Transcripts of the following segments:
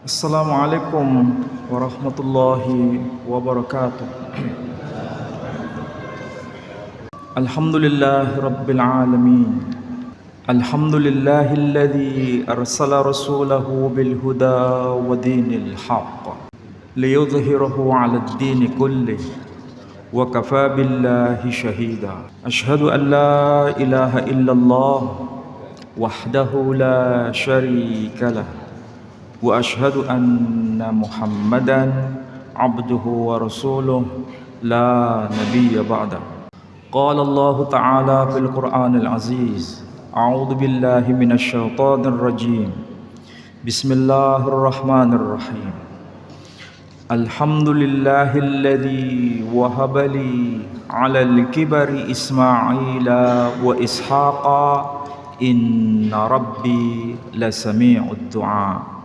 Assalamualaikum warahmatullahi wabarakatuh. Alhamdulillahi rabbil alamin. Alhamdulillahilladzi arsala rasulahu bil huda wa dinil haqq liyudhhirahu 'alad dini kullih wa kafa billahi shahida. Ashhadu an la ilaha illallah wahdahu la syarika lah wa ashhadu anna Muhammadan abduhu wa rasuluh la nabiyya ba'da. Qala Allah Ta'ala fil Qur'anil Aziz. A'udzu billahi minasy syaithanir rajim. Bismillahirrahmanirrahim. Alhamdulillahilladzi wahaba li 'alal kibari Ismaila wa Ishaqa inna rabbi lasami'ud du'a.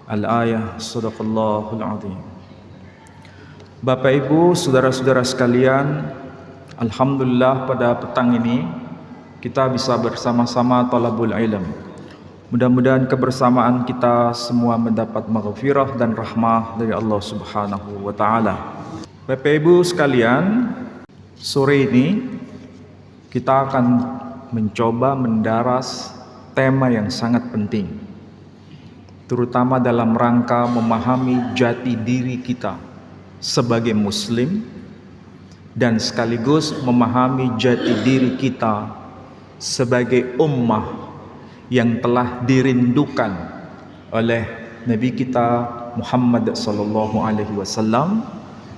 Al-ayah, sadaqallahul azim. Bapak Ibu, saudara-saudara sekalian, alhamdulillah pada petang ini kita bisa bersama-sama thalabul ilm. Mudah-mudahan kebersamaan kita semua mendapat maghfirah dan rahmah dari Allah Subhanahu wa taala. Bapak Ibu sekalian, sore ini kita akan mencoba mendaras tema yang sangat penting, terutama dalam rangka memahami jati diri kita sebagai muslim dan sekaligus memahami jati diri kita sebagai ummah yang telah dirindukan oleh Nabi kita Muhammad sallallahu alaihi wasallam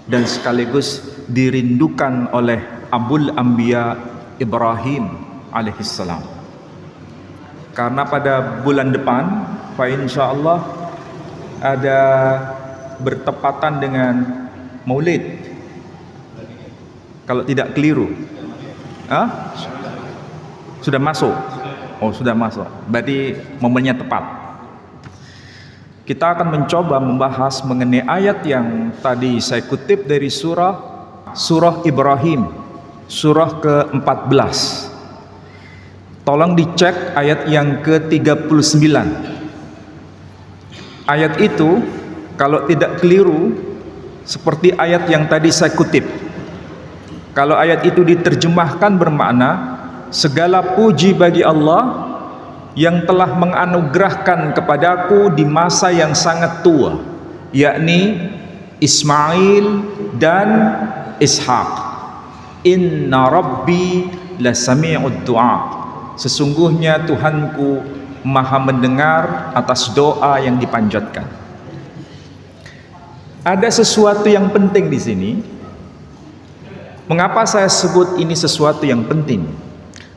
dan sekaligus dirindukan oleh Abul Anbiya Ibrahim alaihissalam. Karena pada bulan depan insyaallah ada bertepatan dengan Maulid, kalau tidak keliru. Sudah masuk? Oh, sudah masuk. Berarti momennya tepat. Kita akan mencoba membahas mengenai ayat yang tadi saya kutip dari surah Ibrahim, surah ke-14. Tolong dicek ayat yang ke-39. Ayat itu kalau tidak keliru seperti ayat yang tadi saya kutip. Kalau ayat itu diterjemahkan bermakna segala puji bagi Allah yang telah menganugerahkan kepadaku di masa yang sangat tua, yakni Ismail dan Ishaq. Inna rabbi lasami'ud du'a. Sesungguhnya Tuhanku Maha mendengar atas doa yang dipanjatkan. Ada sesuatu yang penting di sini. Mengapa saya sebut ini sesuatu yang penting?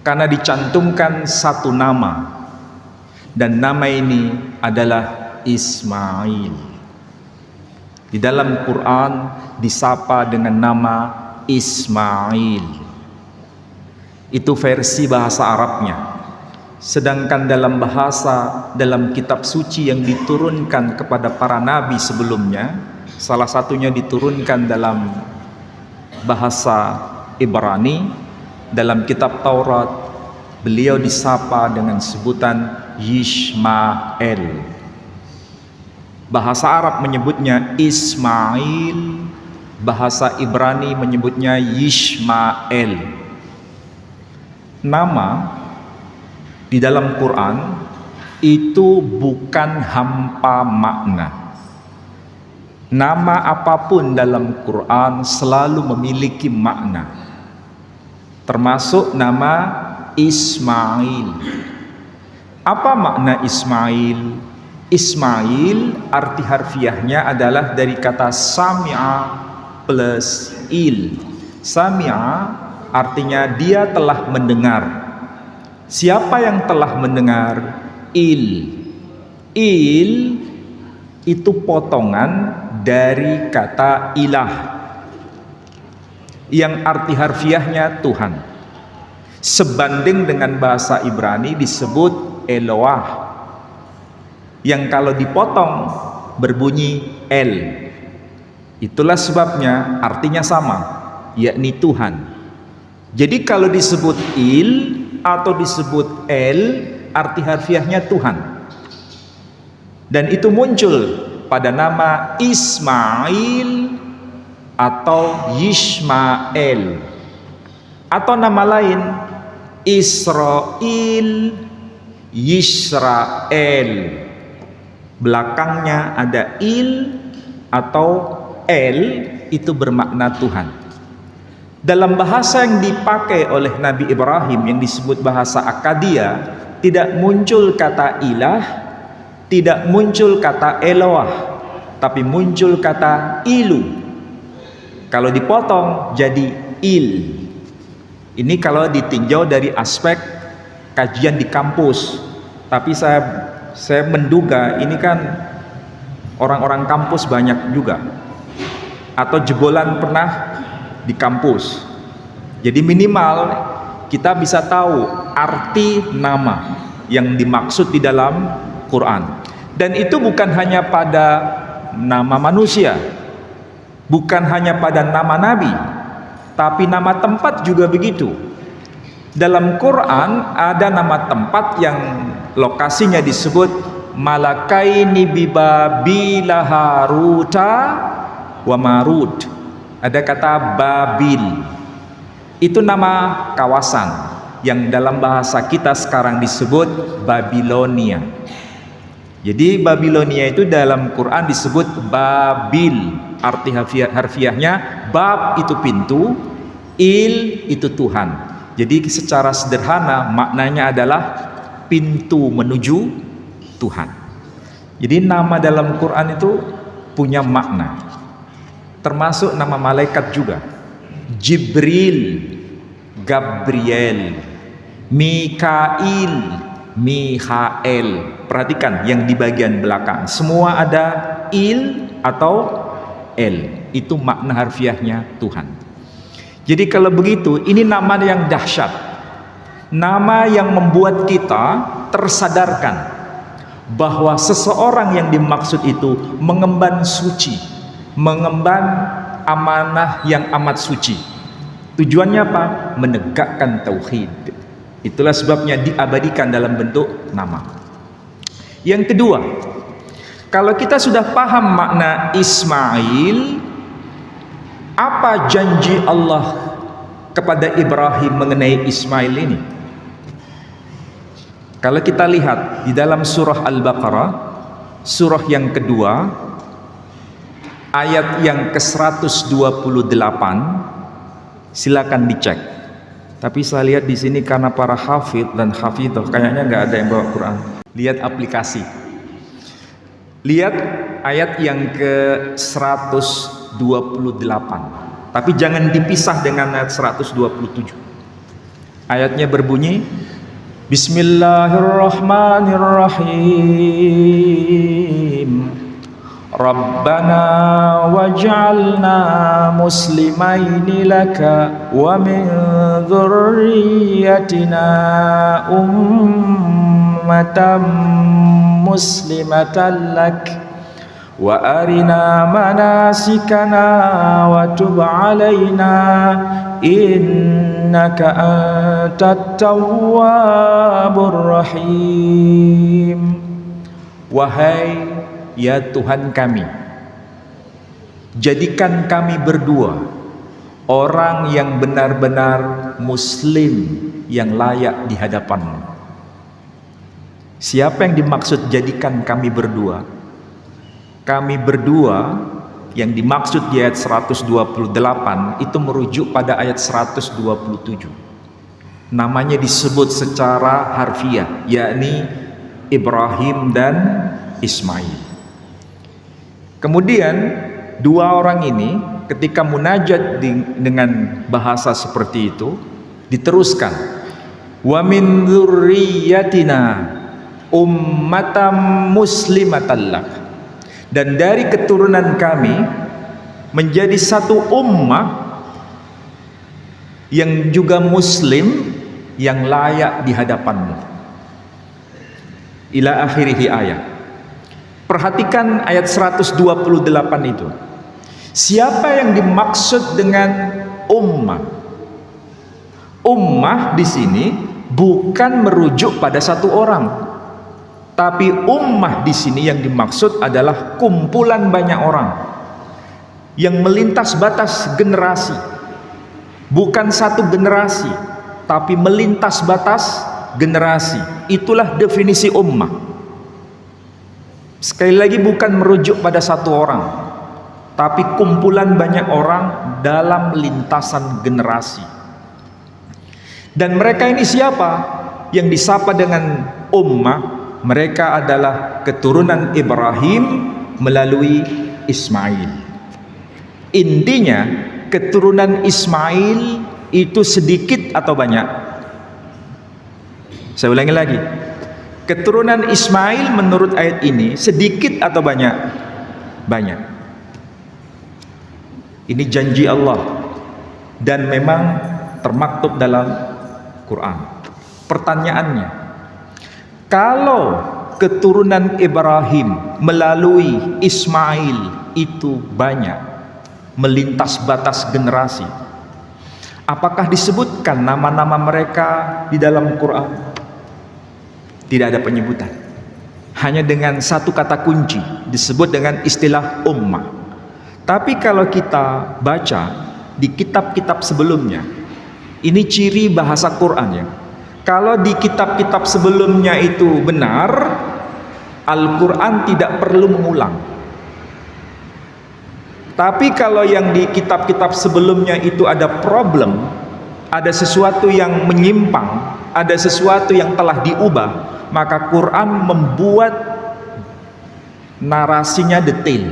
Karena dicantumkan satu nama, dan nama ini adalah Ismail. Di dalam Quran disapa dengan nama Ismail. Itu versi bahasa Arabnya. Sedangkan dalam kitab suci yang diturunkan kepada para nabi sebelumnya, salah satunya diturunkan dalam bahasa Ibrani, dalam kitab Taurat, beliau disapa dengan sebutan Yishmael. Bahasa Arab menyebutnya Ismail, bahasa Ibrani menyebutnya Yishmael. Nama di dalam Quran itu bukan hampa makna. Nama apapun dalam Quran selalu memiliki makna, termasuk nama Ismail. Apa makna Ismail? Ismail arti harfiahnya adalah dari kata sami'a plus il. Sami'a artinya dia telah mendengar. Siapa yang telah mendengar? Il itu potongan dari kata ilah yang arti harfiahnya Tuhan. Sebanding dengan bahasa Ibrani disebut Eloah, yang kalau dipotong berbunyi El. Itulah sebabnya artinya sama, yakni Tuhan. Jadi kalau disebut Il atau disebut El, arti harfiahnya Tuhan. Dan itu muncul pada nama Ismail atau Yishmael, atau nama lain Israel, Yisrael. Belakangnya ada il atau el, itu bermakna Tuhan. Dalam bahasa yang dipakai oleh Nabi Ibrahim yang disebut bahasa Akadia, tidak muncul kata ilah, tidak muncul kata Eloah, tapi muncul kata ilu. Kalau dipotong jadi il. Ini kalau ditinjau dari aspek kajian di kampus. Tapi saya menduga ini kan orang-orang kampus banyak juga, atau jebolan pernah di kampus. Jadi minimal kita bisa tahu arti nama yang dimaksud di dalam Quran. Dan itu bukan hanya pada nama manusia, bukan hanya pada nama nabi, tapi nama tempat juga begitu. Dalam Quran ada nama tempat yang lokasinya disebut Malakaini bibabila Haruta wa Marut. Ada kata Babil. Itu nama kawasan yang dalam bahasa kita sekarang disebut Babilonia. Jadi Babilonia itu dalam Quran disebut Babil. Arti harfiahnya bab itu pintu, il itu Tuhan. Jadi secara sederhana maknanya adalah pintu menuju Tuhan. Jadi nama dalam Quran itu punya makna, termasuk nama malaikat juga. Jibril, Gabriel, Mikail, Mihael. Perhatikan yang di bagian belakang, semua ada il atau el. Itu makna harfiahnya Tuhan. Jadi kalau begitu, ini nama yang dahsyat, nama yang membuat kita tersadarkan bahwa seseorang yang dimaksud itu mengemban suci, mengemban amanah yang amat suci. Tujuannya apa? Menegakkan tauhid. Itulah sebabnya diabadikan dalam bentuk nama. Yang kedua, kalau kita sudah paham makna Ismail, apa janji Allah kepada Ibrahim mengenai Ismail ini? Kalau kita lihat di dalam surah Al-Baqarah, surah yang kedua, ayat yang ke-128, silakan dicek. Tapi saya lihat di sini karena para hafidh dan hafidhah kayaknya nggak ada yang bawa Quran. Lihat aplikasi. Lihat ayat yang ke-128. Tapi jangan dipisah dengan ayat 127. Ayatnya berbunyi, Bismillahirrahmanirrahim. Rabbana waj'alna muslimaini laka wa min dzurriyyatina ummatan muslimatan lak wa arina manasikana wa tub alaina innaka antat tawwabur rahim. Wahai ya Tuhan kami, jadikan kami berdua orang yang benar-benar muslim yang layak di hadapan-Mu. Siapa yang dimaksud jadikan kami berdua? Kami berdua yang dimaksud di ayat 128 itu merujuk pada ayat 127. Namanya disebut secara harfiah, yakni Ibrahim dan Ismail. Kemudian dua orang ini ketika munajat dengan bahasa seperti itu diteruskan, wa min dzurriyyatina ummatan muslimatan lak, dan dari keturunan kami menjadi satu ummah yang juga muslim yang layak di hadapan-Mu. Ila akhirihi ayat. Perhatikan ayat 128 itu. Siapa yang dimaksud dengan ummah? Ummah di sini bukan merujuk pada satu orang, Tapi ummah di sini yang dimaksud adalah kumpulan banyak orang yang melintas batas generasi. Bukan satu generasi, tapi melintas batas generasi. Itulah definisi ummah. Sekali lagi, bukan merujuk pada satu orang, tapi kumpulan banyak orang dalam lintasan generasi. Dan mereka ini siapa? Yang disapa dengan ummah. Mereka adalah keturunan Ibrahim melalui Ismail. Intinya, keturunan Ismail itu sedikit atau banyak? Saya ulangi lagi. Keturunan Ismail menurut ayat ini sedikit atau banyak? Banyak. Ini janji Allah dan memang termaktub dalam Quran. Pertanyaannya, kalau keturunan Ibrahim melalui Ismail itu banyak, melintas batas generasi, apakah disebutkan nama-nama mereka di dalam Quran? Tidak ada penyebutan. Hanya dengan satu kata kunci disebut dengan istilah ummah. Tapi kalau kita baca di kitab-kitab sebelumnya, ini ciri bahasa Quran ya. Kalau di kitab-kitab sebelumnya itu benar, Al-Quran tidak perlu mengulang. Tapi kalau yang di kitab-kitab sebelumnya itu ada problem, ada sesuatu yang menyimpang, ada sesuatu yang telah diubah, maka Quran membuat narasinya detail.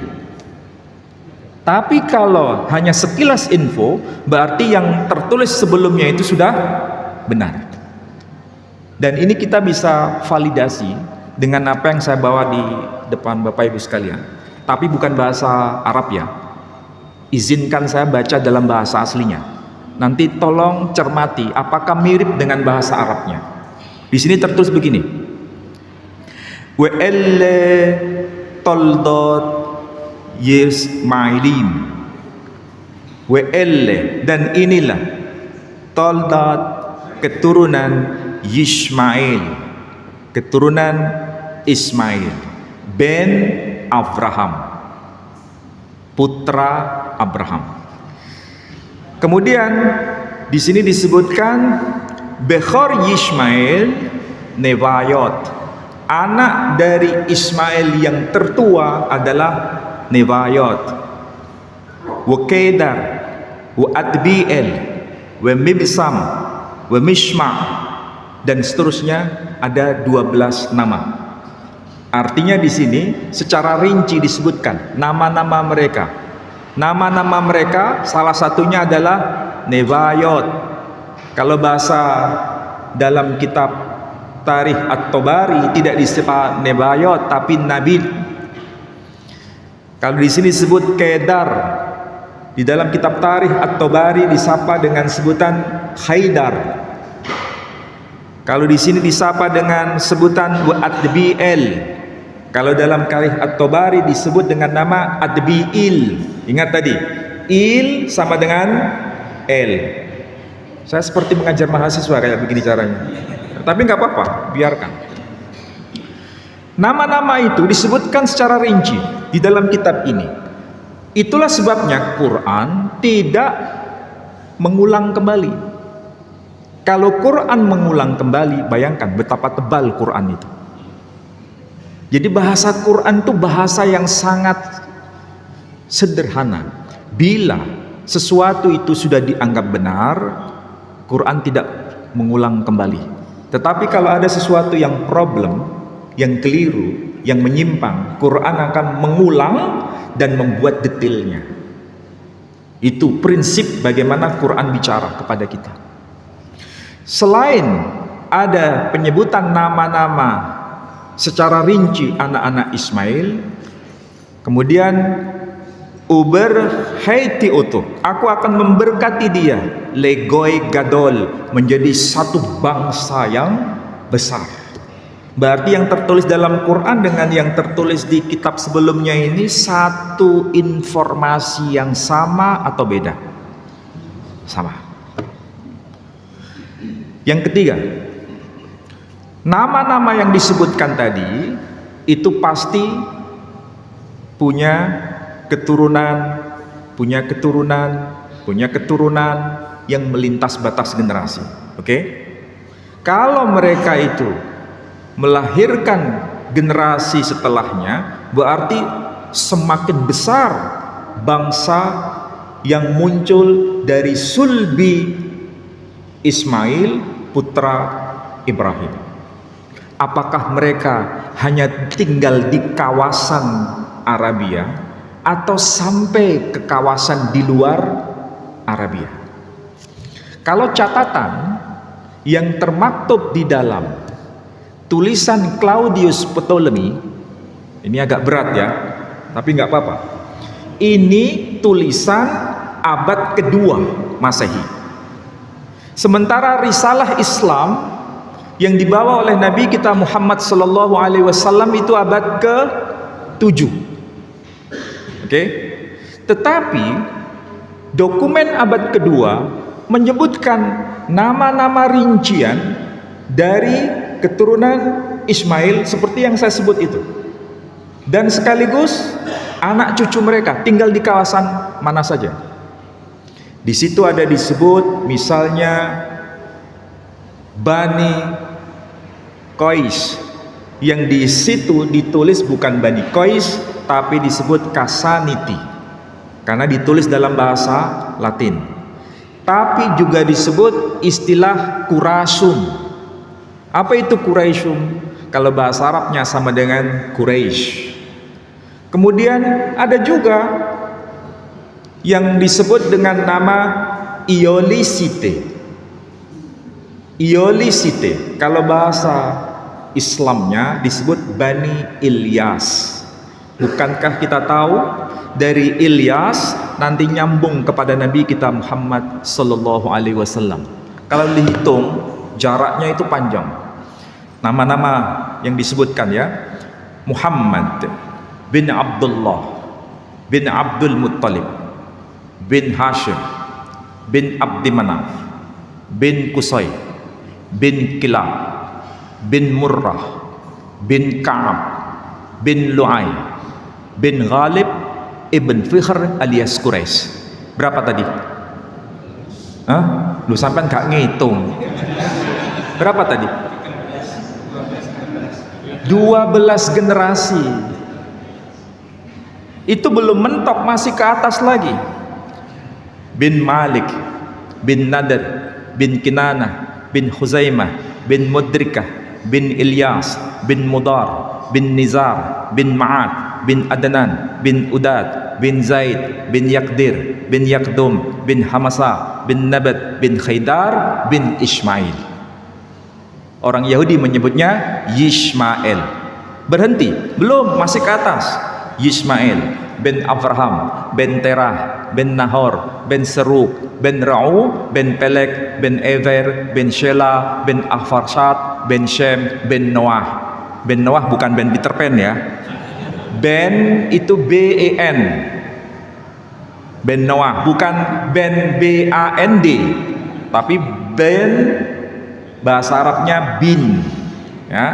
Tapi kalau hanya sekilas info, berarti yang tertulis sebelumnya itu sudah benar. Dan ini kita bisa validasi dengan apa yang saya bawa di depan Bapak Ibu sekalian. Tapi bukan bahasa Arab ya. Izinkan saya baca dalam bahasa aslinya. Nanti tolong cermati apakah mirip dengan bahasa Arabnya. Di sini tertulis begini. Wa alla toldat Yismailim. Wa alla, dan inilah toldat, keturunan Yismail, keturunan Ismail ben Abraham, putra Abraham. Kemudian di sini disebutkan Bechor Yismail Nevayot, anak dari Ismail yang tertua adalah Nevayot, wa Kedar, wa Adbiel, wa Mibsam, wa Mishma, dan seterusnya, ada 12 nama. Artinya di sini secara rinci disebutkan nama-nama mereka. Nama-nama mereka salah satunya adalah Nevayot. Kalau bahasa dalam kitab Tarikh At-Tabari tidak disebut Nevayot tapi Nabil. Kalau di sini disebut Kedar, di dalam kitab Tarikh At-Tabari disapa dengan sebutan Haidar. Kalau di sini disapa dengan sebutan Adbiel. Kalau dalam Tarikh At-Tabari disebut dengan nama Adbiil. Ingat tadi, il sama dengan el. Saya seperti mengajar mahasiswa kayak begini caranya. Tapi nggak apa-apa, biarkan. Nama-nama itu disebutkan secara rinci di dalam kitab ini. Itulah sebabnya Quran tidak mengulang kembali. Kalau Quran mengulang kembali, bayangkan betapa tebal Quran itu. Jadi bahasa Quran itu bahasa yang sangat sederhana. Bila sesuatu itu sudah dianggap benar, Quran tidak mengulang kembali. Tetapi kalau ada sesuatu yang problem, yang keliru, yang menyimpang, Quran akan mengulang dan membuat detailnya. Itu prinsip bagaimana Quran bicara kepada kita. Selain ada penyebutan nama-nama secara rinci anak-anak Ismail, kemudian Uber Haiti utuh, aku akan memberkati dia Legoy Gadol, menjadi satu bangsa yang besar. Berarti yang tertulis dalam Quran dengan yang tertulis di kitab sebelumnya ini satu informasi yang sama atau beda? Sama. Yang ketiga, Nama-nama yang disebutkan tadi itu pasti punya keturunan, punya keturunan, punya keturunan yang melintas batas generasi. Oke? Kalau mereka itu melahirkan generasi setelahnya, berarti semakin besar bangsa yang muncul dari sulbi Ismail putra Ibrahim. Apakah mereka hanya tinggal di kawasan Arabia atau sampai ke kawasan di luar Arabia? Kalau catatan yang termaktub di dalam tulisan Claudius Ptolemy, ini agak berat ya, tapi nggak apa-apa. Ini tulisan abad kedua Masehi. Sementara risalah Islam yang dibawa oleh Nabi kita Muhammad sallallahu alaihi wasallam itu abad ke-7. Oke? Tetapi dokumen abad kedua menyebutkan nama-nama rincian dari keturunan Ismail seperti yang saya sebut itu. Dan sekaligus anak cucu mereka tinggal di kawasan mana saja. Di situ ada disebut misalnya Bani Qais, yang di situ ditulis bukan Bani Qais tapi disebut Kasaniti karena ditulis dalam bahasa Latin. Tapi juga disebut istilah Qurasyum. Apa itu Quraisyum? Kalau bahasa Arabnya sama dengan Quraisy. Kemudian ada juga yang disebut dengan nama Iolisite. Iolisite, kalau bahasa Islamnya disebut Bani Ilyas. Bukankah kita tahu dari Ilyas nanti nyambung kepada Nabi kita Muhammad sallallahu alaihi wasallam. Kalau dihitung jaraknya itu panjang. Nama-nama yang disebutkan ya, Muhammad bin Abdullah bin Abdul Muttalib bin Hashim bin Abdi Manaf bin Qusay bin Kilab bin Murrah bin Ka'ab bin Lu'ay bin Ghalib ibn Fihr alias Quraisy. Berapa tadi? Hah? Lu sampai gak ngitung. Berapa tadi? 12 generasi. Itu belum mentok, masih ke atas lagi. Bin Malik, bin Nadad, bin Kinanah, bin Huzaimah, bin Mudrikah, bin Ilyas, bin Mudar, bin Nizar, bin Ma'ad, bin Adnan, bin Udad, bin Zaid, bin Yaqdir, bin Yaqdum, bin Hamasa, bin Nabat, bin Khaydar, bin Ismail. Orang Yahudi menyebutnya Yishmael. Berhenti, belum, masih ke atas. Yishmael bin Abraham, bin Terah, bin Nahor, bin Seruk, bin Ra'u, bin Pelek, bin Ever, bin Shela, bin Afarshat, bin Shem, bin Noah. Ben Noah bukan Ben Peter Pan ya. Ben itu B-E-N. Ben Noah bukan Ben B-A-N-D, tapi Ben bahasa Arabnya bin. Ya.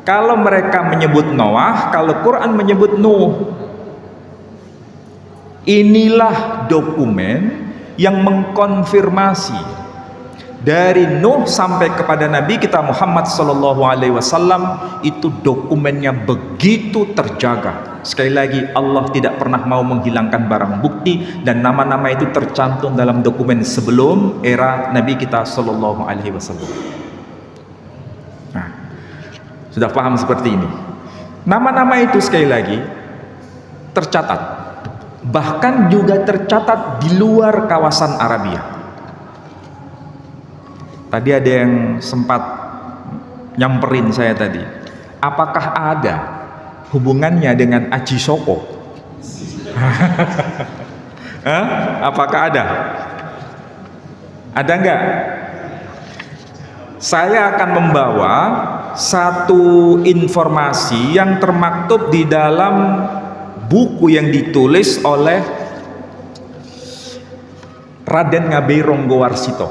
Kalau mereka menyebut Noah, kalau Quran menyebut Nuh. Inilah dokumen yang mengkonfirmasi dari Nuh sampai kepada Nabi kita Muhammad sallallahu alaihi wasallam, itu dokumennya begitu terjaga. Sekali lagi, Allah tidak pernah mau menghilangkan barang bukti, dan nama-nama itu tercantum dalam dokumen sebelum era Nabi kita sallallahu alaihi wasallam. Nah, sudah paham seperti ini. Nama-nama itu sekali lagi tercatat, bahkan juga tercatat di luar kawasan Arabia. Tadi ada yang sempat nyamperin saya tadi. Apakah ada hubungannya dengan Aji Soko? Apakah ada? Ada enggak? Saya akan membawa satu informasi yang termaktub di dalam buku yang ditulis oleh Raden Ngabei Ronggowarsito.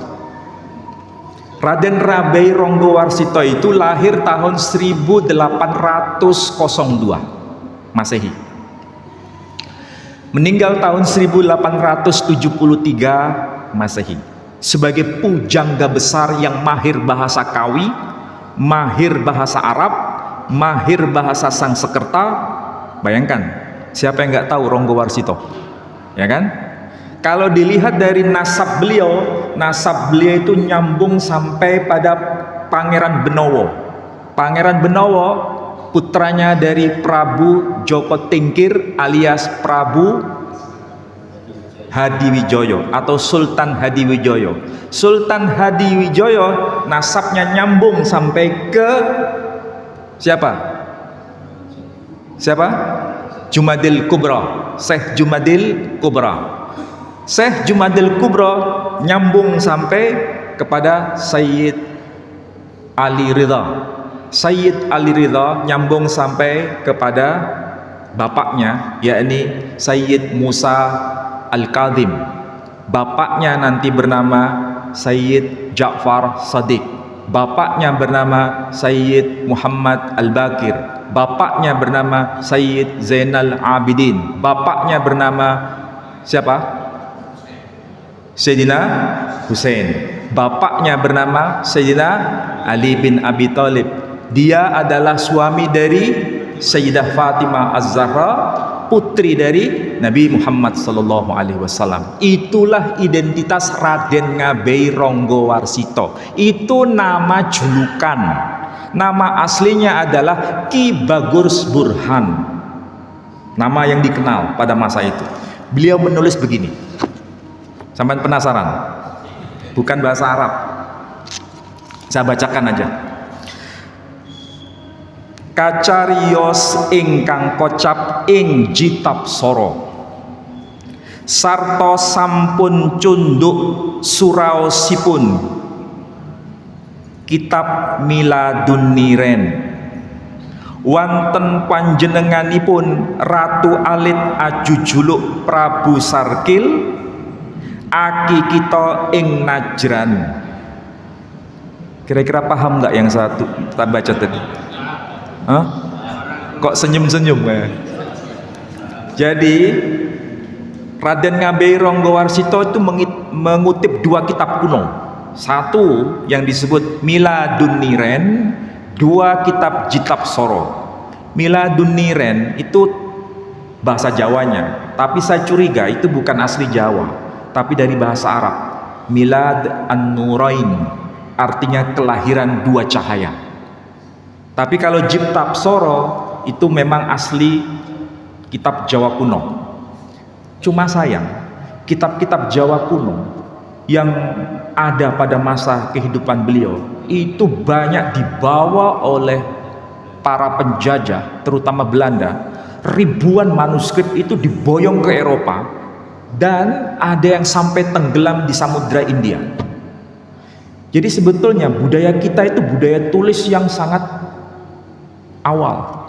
Raden Rabai Ronggowarsito itu lahir tahun 1802 Masehi. Meninggal tahun 1873 Masehi. Sebagai pujangga besar yang mahir bahasa Kawi, mahir bahasa Arab, mahir bahasa Sangsekerta. Bayangkan, siapa yang nggak tahu Ronggowarsito, ya kan? Kalau dilihat dari nasab beliau itu nyambung sampai pada Pangeran Benowo. Pangeran Benowo putranya dari Prabu Joko Tingkir alias Prabu Hadiwijoyo atau Sultan Hadiwijoyo. Sultan Hadiwijoyo nasabnya nyambung sampai ke siapa? Siapa? Jumadil Kubra, Syekh Jumadil Kubra. Syekh Jumadil Kubra nyambung sampai kepada Sayyid Ali Ridha. Sayyid Ali Ridha nyambung sampai kepada bapaknya, yakni Sayyid Musa Al-Kadhim. Bapaknya nanti bernama Sayyid Ja'far Sadiq. Bapaknya bernama Sayyid Muhammad Al-Bakir. Bapaknya bernama Sayyid Zainal Abidin. Bapaknya bernama siapa? Sayyidina Hussein. Bapaknya bernama Sayyidina Ali bin Abi Thalib. Dia adalah suami dari Sayyidah Fatimah Az-Zahra, putri dari Nabi Muhammad sallallahu alaihi wasallam. Itulah identitas Raden Ngabai Ronggowarsito. Itu nama julukan. Nama aslinya adalah Ki Bagurs Burhan. Nama yang dikenal pada masa itu. Beliau menulis begini. Sampai penasaran? Bukan bahasa Arab. Saya bacakan aja. Kacarios ingkang kocap ing jitab soro. Sarto sampun cunduk suraosipun kitab Miladun Niren. Wanten panjenenganipun Ratu Alit ajujuluk Prabu Sarkil aki kita ing Najran. Kira-kira paham nggak yang satu kita baca tadi? Hah? Kok senyum-senyum ya? Jadi Raden Ngabai Ronggowarsito itu mengutip dua kitab kuno. Satu yang disebut Miladun Niren, dua kitab Jitab Soro. Miladun Niren itu bahasa Jawanya, tapi saya curiga itu bukan asli Jawa, tapi dari bahasa Arab. Milad An-Nurain artinya kelahiran dua cahaya. Tapi kalau Jitab Soro itu memang asli kitab Jawa kuno. Cuma sayang, kitab-kitab Jawa kuno yang ada pada masa kehidupan beliau itu banyak dibawa oleh para penjajah, terutama Belanda. Ribuan manuskrip itu diboyong ke Eropa dan ada yang sampai tenggelam di Samudra India. Jadi sebetulnya budaya kita itu budaya tulis yang sangat awal.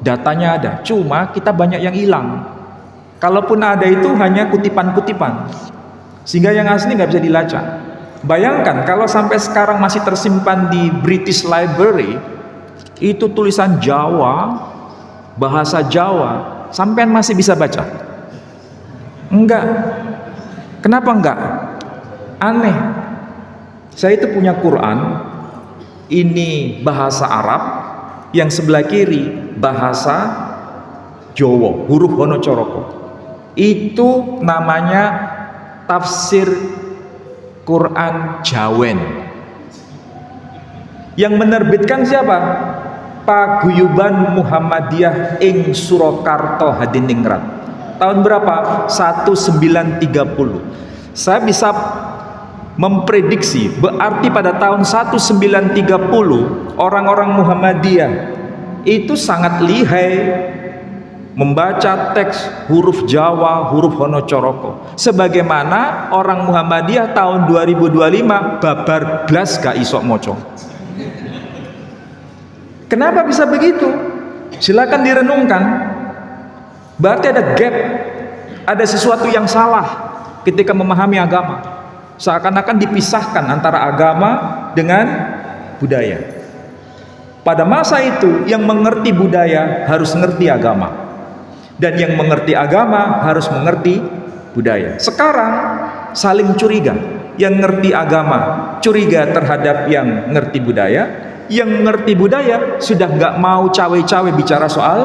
Datanya ada, cuma kita banyak yang hilang. Kalaupun ada itu hanya kutipan-kutipan, sehingga yang asli nggak bisa dilacak. Bayangkan kalau sampai sekarang masih tersimpan di British Library, itu tulisan Jawa, bahasa Jawa, sampean masih bisa baca? Enggak. Kenapa enggak? Aneh. Saya itu punya Quran, ini bahasa Arab, yang sebelah kiri bahasa Jawa, huruf Honocoroko. Itu namanya tafsir Quran Jawen. Yang menerbitkan siapa? Paguyuban Muhammadiyah ing Surakarta Hadiningrat. Tahun berapa? 1930. Saya bisa memprediksi, berarti pada tahun 1930 orang-orang Muhammadiyah itu sangat lihai membaca teks huruf Jawa, huruf Honocoroko. Sebagaimana orang Muhammadiyah tahun 2025 babar blas gak isok moco. Kenapa bisa begitu? Silakan direnungkan. Berarti ada gap, ada sesuatu yang salah ketika memahami agama. Seakan-akan dipisahkan antara agama dengan budaya. Pada masa itu yang mengerti budaya harus mengerti agama, dan yang mengerti agama harus mengerti budaya. Sekarang saling curiga. Yang ngerti agama curiga terhadap yang ngerti budaya, yang ngerti budaya sudah nggak mau cawe-cawe bicara soal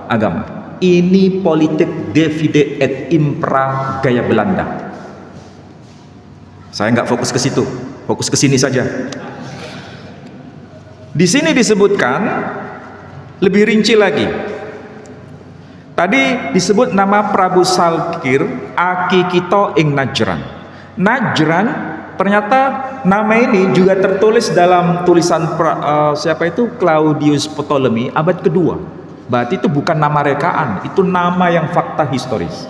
agama. Ini politik divide et impera gaya Belanda. Saya nggak fokus ke situ, fokus ke sini saja. Di sini disebutkan lebih rinci lagi. Tadi disebut nama Prabu Salkir aki kita ing Najran. Najran ternyata nama ini juga tertulis dalam tulisan siapa itu, Claudius Ptolemy abad kedua. Berarti itu bukan nama rekaan, itu nama yang fakta historis.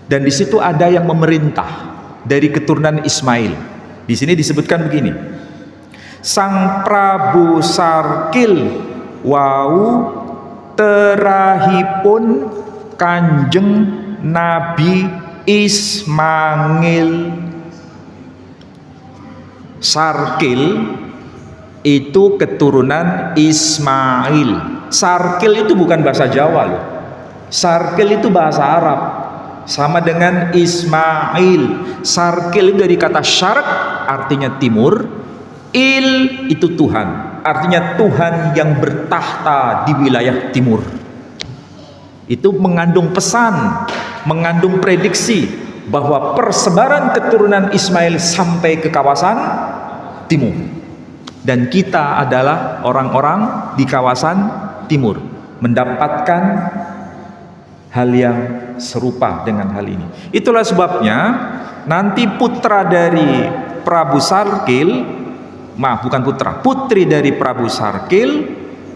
Dan di situ ada yang memerintah dari keturunan Ismail. Di sini disebutkan begini: Sang Prabu Sarkil wau terahipun Kanjeng Nabi Ismail. Sarkil itu keturunan Ismail. Sarkil itu bukan bahasa Jawa loh. Sarkil itu bahasa Arab, sama dengan Ismail. Sarkil itu dari kata syarq, artinya timur. Il itu Tuhan, artinya Tuhan yang bertahta di wilayah timur. Itu mengandung pesan, mengandung prediksi bahwa persebaran keturunan Ismail sampai ke kawasan timur, dan kita adalah orang-orang di kawasan timur mendapatkan hal yang serupa dengan hal ini. Itulah sebabnya nanti putra dari Prabu Sarkil, bukan putra, putri dari Prabu Sarkil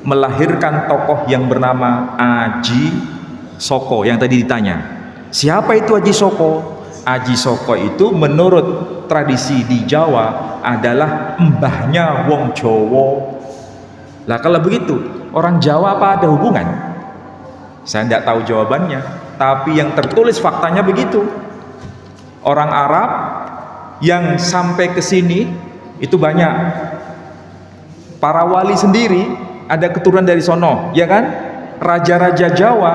melahirkan tokoh yang bernama Aji Soko. Yang tadi ditanya, siapa itu Aji Soko? Aji Soko itu menurut tradisi di Jawa adalah mbahnya wong Jawa. Lah kalau begitu, orang Jawa apa ada hubungan? Saya tidak tahu jawabannya, tapi yang tertulis faktanya begitu. Orang Arab yang sampai ke sini itu banyak. Para wali sendiri ada keturunan dari sono, ya kan? Raja-raja Jawa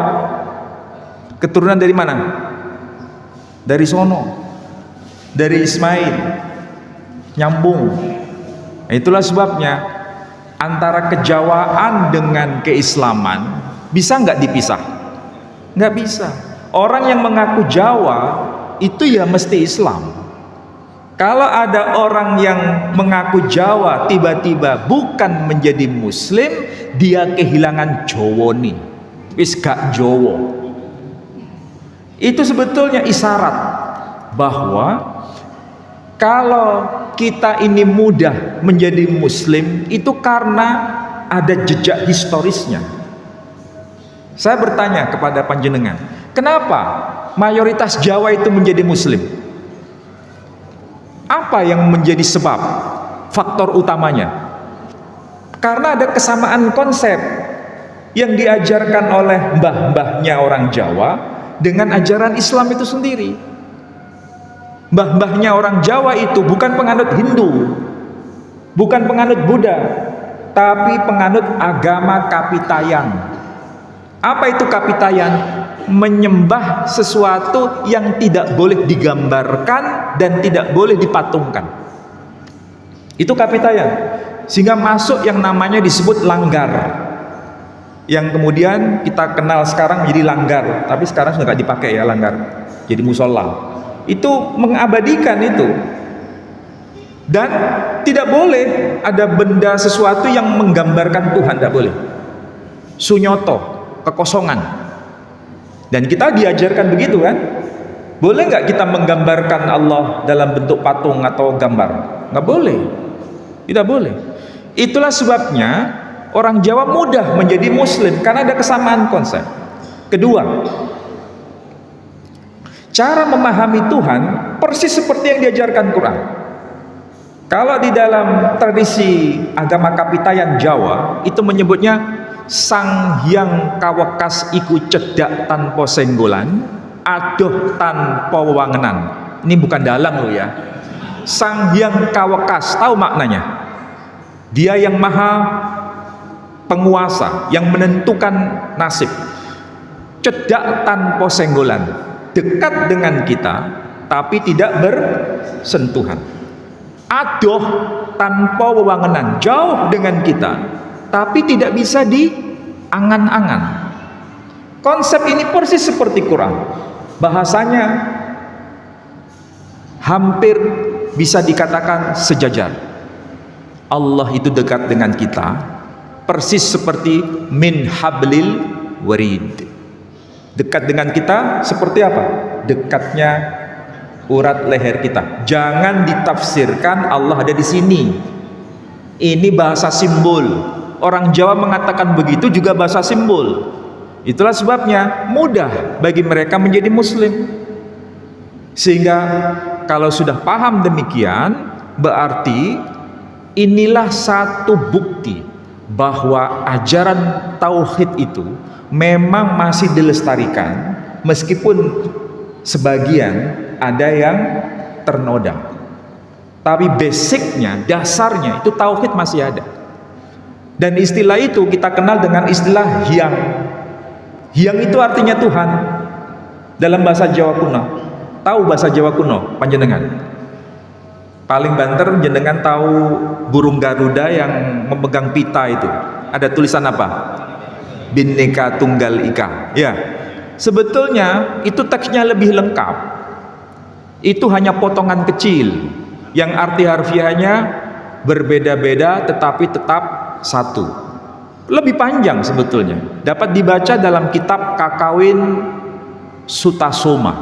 keturunan dari mana? Dari sono, dari Ismail, nyambung. Itulah sebabnya antara kejawaan dengan keislaman bisa nggak dipisah? Nggak bisa. Orang yang mengaku Jawa itu ya mesti Islam. Kalau ada orang yang mengaku Jawa tiba-tiba bukan menjadi Muslim, dia kehilangan Jawoni, wis gak Jawa. Itu sebetulnya isyarat bahwa kalau kita ini mudah menjadi Muslim itu karena ada jejak historisnya. Saya bertanya kepada panjenengan, kenapa mayoritas Jawa itu menjadi Muslim? Apa yang menjadi sebab, faktor utamanya? Karena ada kesamaan konsep yang diajarkan oleh mbah-mbahnya orang Jawa dengan ajaran Islam itu sendiri. Mbah-mbahnya orang Jawa itu bukan penganut Hindu, bukan penganut Buddha, tapi penganut agama Kapitayan. Apa itu Kapitayan? Menyembah sesuatu yang tidak boleh digambarkan dan tidak boleh dipatungkan. Itu Kapitayan. Sehingga masuk yang namanya disebut langgar, yang kemudian kita kenal sekarang menjadi langgar, tapi sekarang sudah nggak dipakai ya langgar, jadi musola. Itu mengabadikan itu, dan tidak boleh ada benda sesuatu yang menggambarkan Tuhan, tidak boleh. Sunyoto, kekosongan. Dan kita diajarkan begitu kan? Boleh nggak kita menggambarkan Allah dalam bentuk patung atau gambar? Nggak boleh, tidak boleh. Itulah sebabnya orang Jawa mudah menjadi Muslim karena ada kesamaan konsep. Kedua, cara memahami Tuhan persis seperti yang diajarkan Quran. Kalau di dalam tradisi agama Kapitayan Jawa itu menyebutnya Sang Hyang Kawekas iku cedak tanpa senggolan, adoh tanpa wewangenan. Ini bukan dalang loh ya. Sang Hyang Kawekas, tahu maknanya? Dia yang maha penguasa, yang menentukan nasib. Cedak tanpa senggolan, dekat dengan kita tapi tidak bersentuhan. Adoh tanpa wewangenan, jauh dengan kita tapi tidak bisa diangan-angan. Konsep ini persis seperti Quran. Bahasanya hampir bisa dikatakan sejajar. Allah itu dekat dengan kita persis seperti min hablil warid. Dekat dengan kita seperti apa? Dekatnya urat leher kita. Jangan ditafsirkan Allah ada di sini. Ini bahasa simbol. Orang Jawa mengatakan begitu juga bahasa simbol. Itulah sebabnya mudah bagi mereka menjadi muslim. Sehingga kalau sudah paham demikian, berarti inilah satu bukti bahwa ajaran tauhid itu memang masih dilestarikan, meskipun sebagian ada yang ternoda. Tapi basicnya, dasarnya itu tauhid masih ada. Dan istilah itu kita kenal dengan istilah Hyang. Hyang itu artinya Tuhan dalam bahasa Jawa kuno. Tahu bahasa Jawa kuno panjenengan? Paling banter jenengan tahu burung Garuda yang memegang pita itu. Ada tulisan apa? Bhinneka Tunggal Ika. Ya. Sebetulnya itu teksnya lebih lengkap. Itu hanya potongan kecil yang arti harfiahnya berbeda-beda tetapi tetap satu. Lebih panjang sebetulnya. Dapat dibaca dalam kitab Kakawin Sutasoma,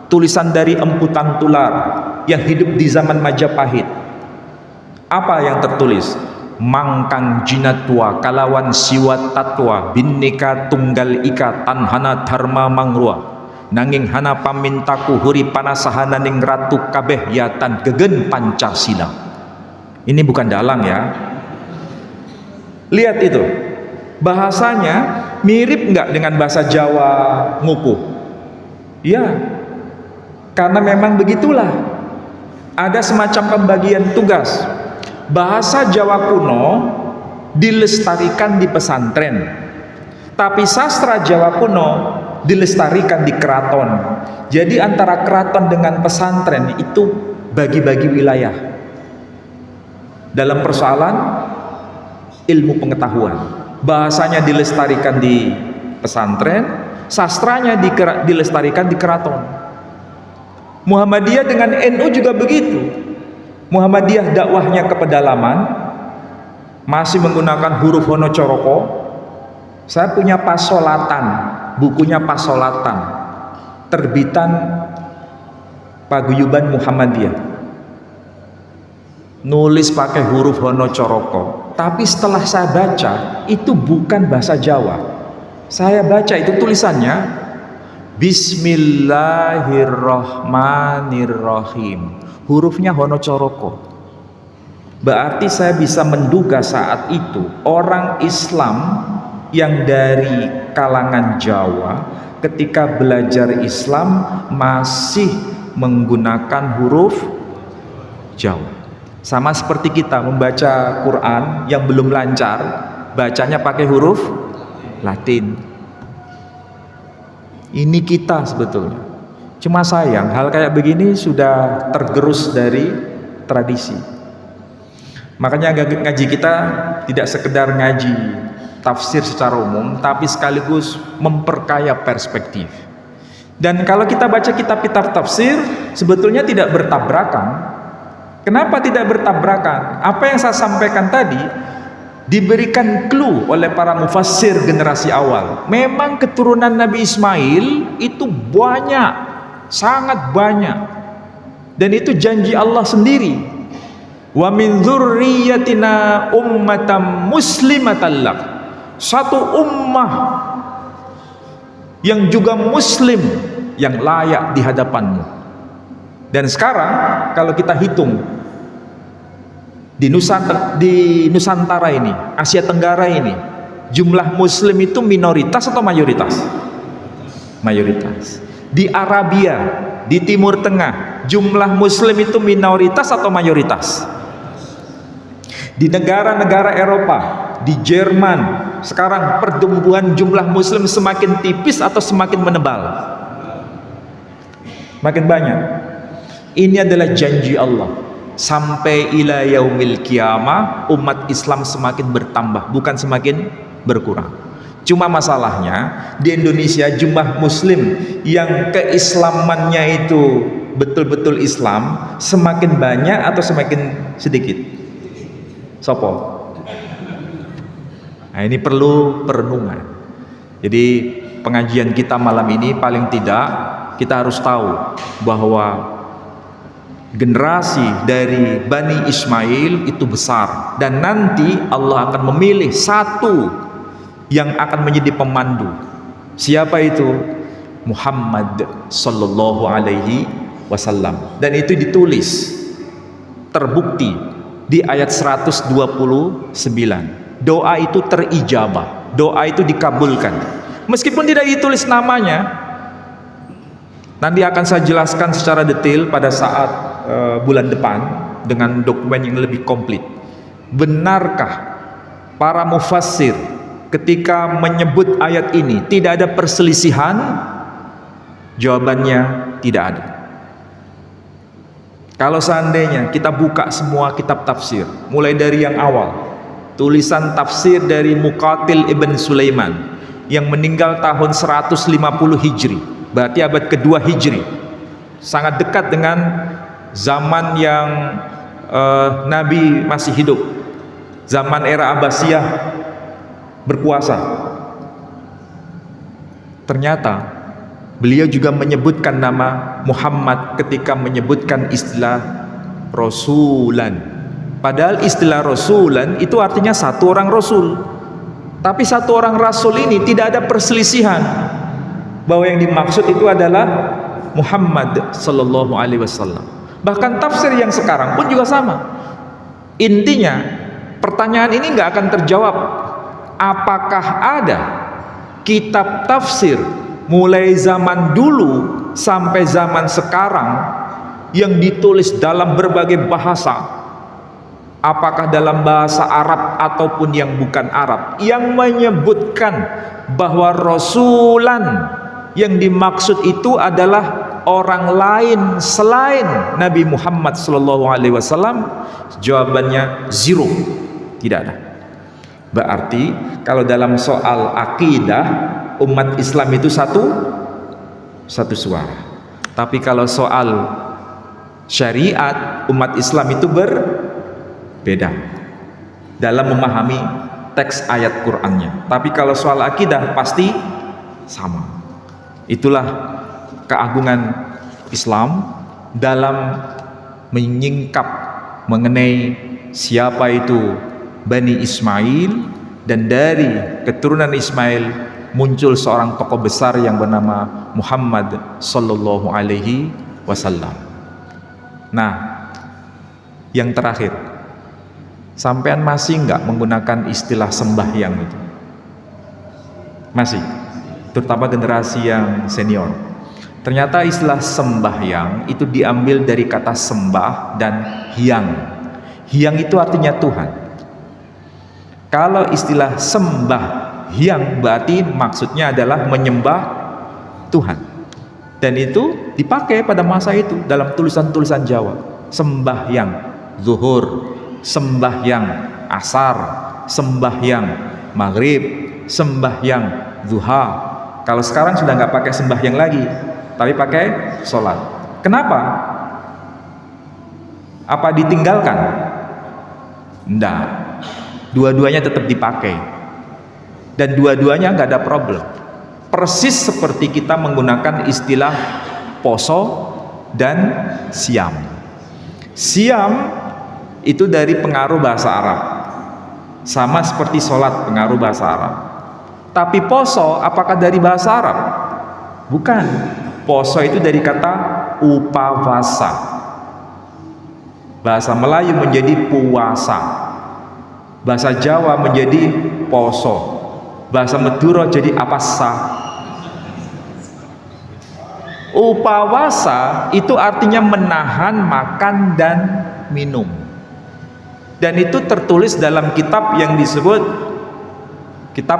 tulisan dari Empu Tantular yang hidup di zaman Majapahit. Apa yang tertulis? Mangkang jinatua kalawan siwat tatwa Bhinneka Tunggal Ika tanhana dharma mangrua nanging hana pamintaku huri panasahananing ratu kabeh yatan gegen Pancasila. Ini bukan dalang ya. Lihat itu, bahasanya mirip nggak dengan bahasa Jawa ngukuh? Ya, karena memang begitulah. Ada semacam pembagian tugas. Bahasa Jawa kuno dilestarikan di pesantren, tapi sastra Jawa kuno dilestarikan di keraton. Jadi antara keraton dengan pesantren itu bagi-bagi wilayah dalam persoalan ilmu pengetahuan. Bahasanya dilestarikan di pesantren, sastranya dilestarikan di keraton. Muhammadiyah dengan NU juga begitu. Muhammadiyah dakwahnya ke pedalaman, masih menggunakan huruf Honocoroko. Saya punya pasolatan, bukunya pasolatan, terbitan Paguyuban Muhammadiyah. Nulis pakai huruf Honocoroko. Tapi setelah saya baca, itu bukan bahasa Jawa. Saya baca itu tulisannya Bismillahirrohmanirrohim. Hurufnya Honocoroko. Berarti saya bisa menduga saat itu orang Islam yang dari kalangan Jawa ketika belajar Islam masih menggunakan huruf Jawa. Sama seperti kita membaca Quran yang belum lancar, bacanya pakai huruf Latin. Ini kita sebetulnya. Cuma sayang hal kayak begini sudah tergerus dari tradisi. Makanya ngaji kita tidak sekedar ngaji tafsir secara umum, tapi sekaligus memperkaya perspektif. Dan kalau kita baca kitab-kitab tafsir, sebetulnya tidak bertabrakan. Kenapa tidak bertabrakan? Apa yang saya sampaikan tadi diberikan clue oleh para mufassir generasi awal. Memang keturunan Nabi Ismail itu banyak, sangat banyak, dan itu janji Allah sendiri. Wa min dzurriyyatina ummatan muslimatan lak. Satu ummah yang juga muslim yang layak di hadapanmu. Dan sekarang kalau kita hitung di Nusantara ini, Asia Tenggara ini, jumlah muslim itu minoritas atau mayoritas? Mayoritas. Di Arabia di Timur Tengah, jumlah muslim itu minoritas atau mayoritas? Di negara-negara Eropa, di Jerman, sekarang pertumbuhan jumlah muslim semakin tipis atau semakin menebal? Makin banyak. Ini adalah janji Allah. Sampai ila yaumil qiyamah, umat Islam semakin bertambah, bukan semakin berkurang. Cuma masalahnya di Indonesia jumlah muslim yang keislamannya itu betul-betul Islam semakin banyak atau semakin sedikit? Sopo? Nah, ini perlu perenungan. Jadi pengajian kita malam ini paling tidak kita harus tahu bahwa generasi dari Bani Ismail itu besar, dan nanti Allah akan memilih satu yang akan menjadi pemandu. Siapa itu? Muhammad sallallahu alaihi wasallam. Dan itu ditulis, terbukti di ayat 129. Doa itu terijabah, doa itu dikabulkan meskipun tidak ditulis namanya. Nanti akan saya jelaskan secara detail pada saat bulan depan dengan dokumen yang lebih komplit. Benarkah para mufassir ketika menyebut ayat ini tidak ada perselisihan? Jawabannya tidak ada. Kalau seandainya kita buka semua kitab tafsir, mulai dari yang awal, tulisan tafsir dari Muqatil ibn Sulaiman yang meninggal tahun 150 Hijri, berarti abad kedua Hijri, sangat dekat dengan zaman yang Nabi masih hidup, zaman era Abbasiyah berkuasa. Ternyata beliau juga menyebutkan nama Muhammad ketika menyebutkan istilah Rasulan. Padahal istilah Rasulan itu artinya satu orang Rasul. Tapi satu orang Rasul ini tidak ada perselisihan bahwa yang dimaksud itu adalah Muhammad sallallahu alaihi wasallam. Bahkan tafsir yang sekarang pun juga sama. Intinya pertanyaan ini nggak akan terjawab. Apakah ada kitab tafsir mulai zaman dulu sampai zaman sekarang yang ditulis dalam berbagai bahasa, apakah dalam bahasa Arab ataupun yang bukan Arab, yang menyebutkan bahwa Rasulan yang dimaksud itu adalah orang lain selain Nabi Muhammad SAW? Jawabannya zero, tidak ada. Berarti kalau dalam soal akidah umat Islam itu satu suara. Tapi kalau soal syariat umat Islam itu berbeda dalam memahami teks ayat Qur'annya. Tapi kalau soal akidah pasti sama. Itulah keagungan Islam dalam menyingkap mengenai siapa itu Bani Ismail, dan dari keturunan Ismail muncul seorang tokoh besar yang bernama Muhammad sallallahu alaihi wasallam. Nah, yang terakhir, sampean masih nggak menggunakan istilah sembahyang itu? Masih, terutama generasi yang senior. Ternyata istilah sembahyang itu diambil dari kata sembah dan hyang. Hyang itu artinya Tuhan. Kalau istilah sembah hyang berarti maksudnya adalah menyembah Tuhan. Dan itu dipakai pada masa itu dalam tulisan-tulisan Jawa. Sembahyang zuhur, sembahyang asar, sembahyang maghrib, sembahyang duha. Kalau sekarang sudah nggak pakai sembahyang lagi, tapi pakai sholat. Kenapa? Apa ditinggalkan? Enggak. Dua-duanya tetap dipakai. Dan dua-duanya nggak ada problem. Persis seperti kita menggunakan istilah poso dan siam. Siam itu dari pengaruh bahasa Arab. Sama seperti sholat pengaruh bahasa Arab. Tapi poso apakah dari bahasa Arab? Bukan. Poso itu dari kata upawasa. Bahasa Melayu menjadi puasa. Bahasa Jawa menjadi poso. Bahasa Madura jadi apasa. Upawasa itu artinya menahan makan dan minum. Dan itu tertulis dalam kitab yang disebut kitab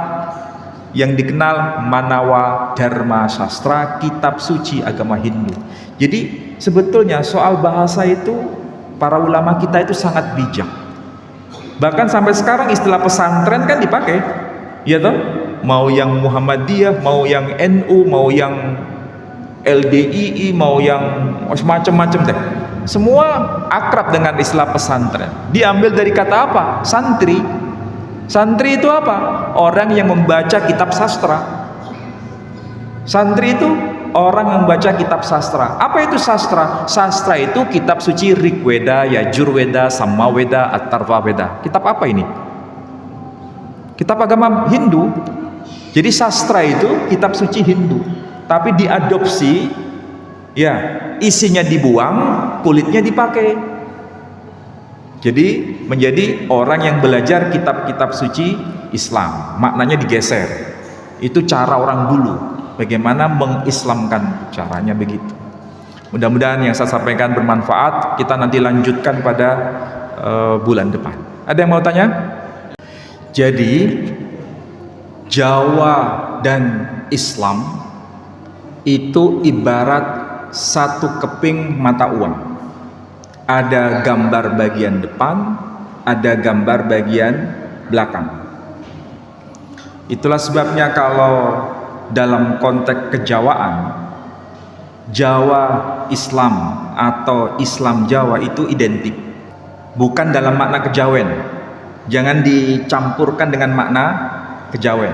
yang dikenal Manawa Dharma Sastra, kitab suci agama Hindu. Jadi sebetulnya soal bahasa itu para ulama kita itu sangat bijak. Bahkan sampai sekarang istilah pesantren kan dipakai, ya toh? Mau yang Muhammadiyah, mau yang NU, mau yang LDII, mau yang macam-macam deh. Semua akrab dengan istilah pesantren. Diambil dari kata apa? Santri. Santri itu apa? Orang yang membaca kitab sastra. Santri itu orang yang membaca kitab sastra. Apa itu sastra? Sastra itu kitab suci Rigveda, Yajurveda, Samaveda, Atharvaveda. Kitab apa ini? Kitab agama Hindu. Jadi sastra itu kitab suci Hindu. Tapi diadopsi, ya, isinya dibuang, kulitnya dipakai. Jadi menjadi orang yang belajar kitab-kitab suci Islam, maknanya digeser. Itu cara orang dulu, bagaimana mengislamkan, caranya begitu. Mudah-mudahan yang saya sampaikan bermanfaat. Kita nanti lanjutkan pada bulan depan. Ada yang mau tanya? Jadi Jawa dan Islam itu ibarat satu keping mata uang. Ada gambar bagian depan, ada gambar bagian belakang. Itulah sebabnya kalau dalam konteks kejawaan, Jawa Islam atau Islam Jawa itu identik. Bukan dalam makna kejawen. Jangan dicampurkan dengan makna kejawen.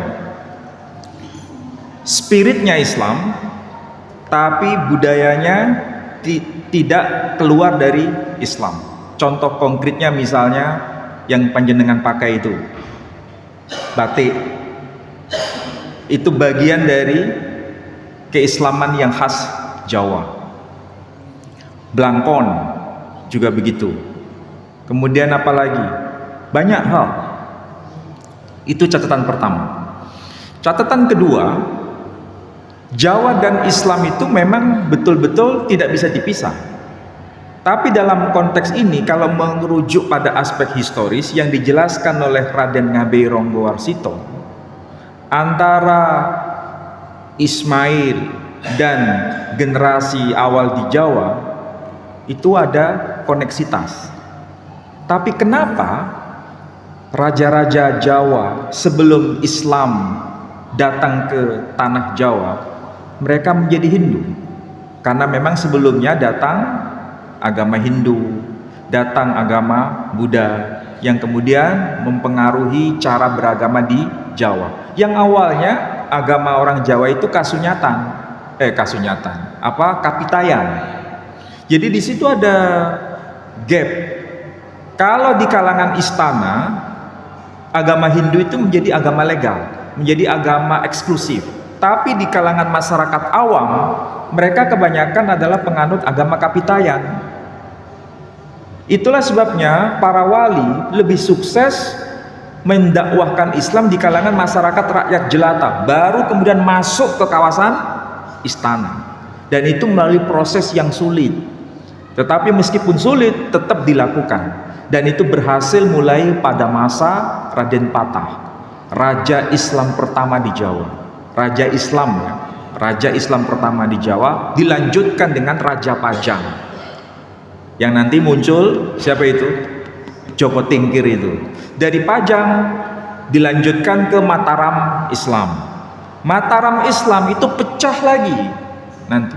Spiritnya Islam, tapi budayanya tidak keluar dari Islam. Contoh konkretnya misalnya yang panjenengan pakai itu batik. Itu bagian dari keislaman yang khas Jawa. Blangkon juga begitu. Kemudian apa lagi? Banyak hal. Itu catatan pertama. Catatan kedua, Jawa dan Islam itu memang betul-betul tidak bisa dipisah. Tapi dalam konteks ini, kalau merujuk pada aspek historis yang dijelaskan oleh Raden Ngabei Ronggowarsito, antara Ismail dan generasi awal di Jawa itu ada koneksitas. Tapi kenapa raja-raja Jawa sebelum Islam datang ke tanah Jawa, mereka menjadi Hindu? Karena memang sebelumnya datang agama Hindu, datang agama Buddha, yang kemudian mempengaruhi cara beragama di Jawa. Yang awalnya agama orang Jawa itu kapitayan. Jadi di situ ada gap. Kalau di kalangan istana, agama Hindu itu menjadi agama legal, menjadi agama eksklusif. Tapi di kalangan masyarakat awam, mereka kebanyakan adalah penganut agama kapitayan. Itulah sebabnya para wali lebih sukses mendakwahkan Islam di kalangan masyarakat rakyat jelata, baru kemudian masuk ke kawasan istana. Dan itu melalui proses yang sulit. Tetapi meskipun sulit, tetap dilakukan. Dan itu berhasil mulai pada masa Raden Patah, raja Islam pertama di Jawa. Raja Islam, ya. Raja Islam pertama di Jawa, dilanjutkan dengan Raja Pajang. Yang nanti muncul siapa itu? Joko Tingkir itu. Dari Pajang dilanjutkan ke Mataram Islam. Mataram Islam itu pecah lagi nanti.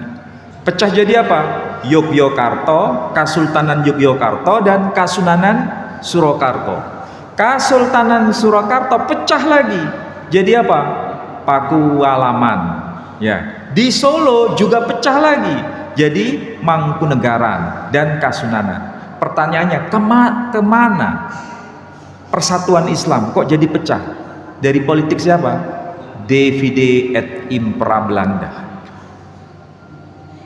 Pecah jadi apa? Yogyakarta, Kasultanan Yogyakarta dan Kasunanan Surakarta. Kasultanan Surakarta pecah lagi. Jadi apa? Pakualaman. Ya. Di Solo juga pecah lagi. Jadi Mangkunegaran dan Kasunanan. Pertanyaannya, kemana persatuan Islam kok jadi pecah? Dari politik siapa? Divide et impera Belanda.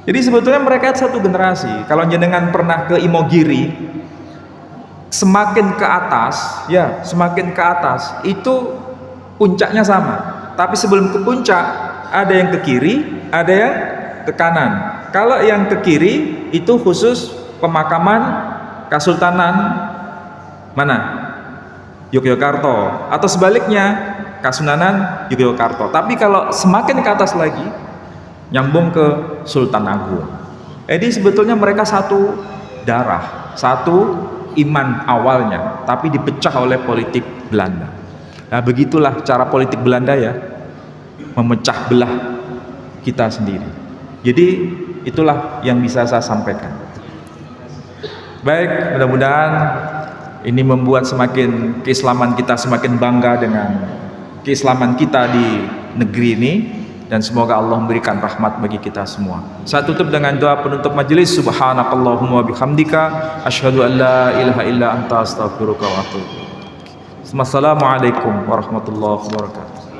Jadi sebetulnya mereka satu generasi. Kalau jenengan pernah ke Imogiri, semakin ke atas, ya semakin ke atas, itu puncaknya sama. Tapi sebelum ke puncak, ada yang ke kiri, ada yang ke kanan. Kalau yang ke kiri itu khusus pemakaman Kasultanan mana? Yogyakarta, atau sebaliknya Kasunanan Yogyakarta. Tapi kalau semakin ke atas lagi nyambung ke Sultan Agung. Jadi sebetulnya mereka satu darah, satu iman awalnya, tapi dipecah oleh politik Belanda. Nah, begitulah cara politik Belanda ya, memecah belah kita sendiri. Jadi itulah yang bisa saya sampaikan. Baik, mudah-mudahan ini membuat semakin keislaman kita semakin bangga dengan keislaman kita di negeri ini, dan semoga Allah memberikan rahmat bagi kita semua. Saya tutup dengan doa penutup majelis. Subhanakallahumma bihamdika asyhadu an la ilaha illa anta astaghfiruka wa atubu ilaik. Wassalamualaikum warahmatullahi wabarakatuh.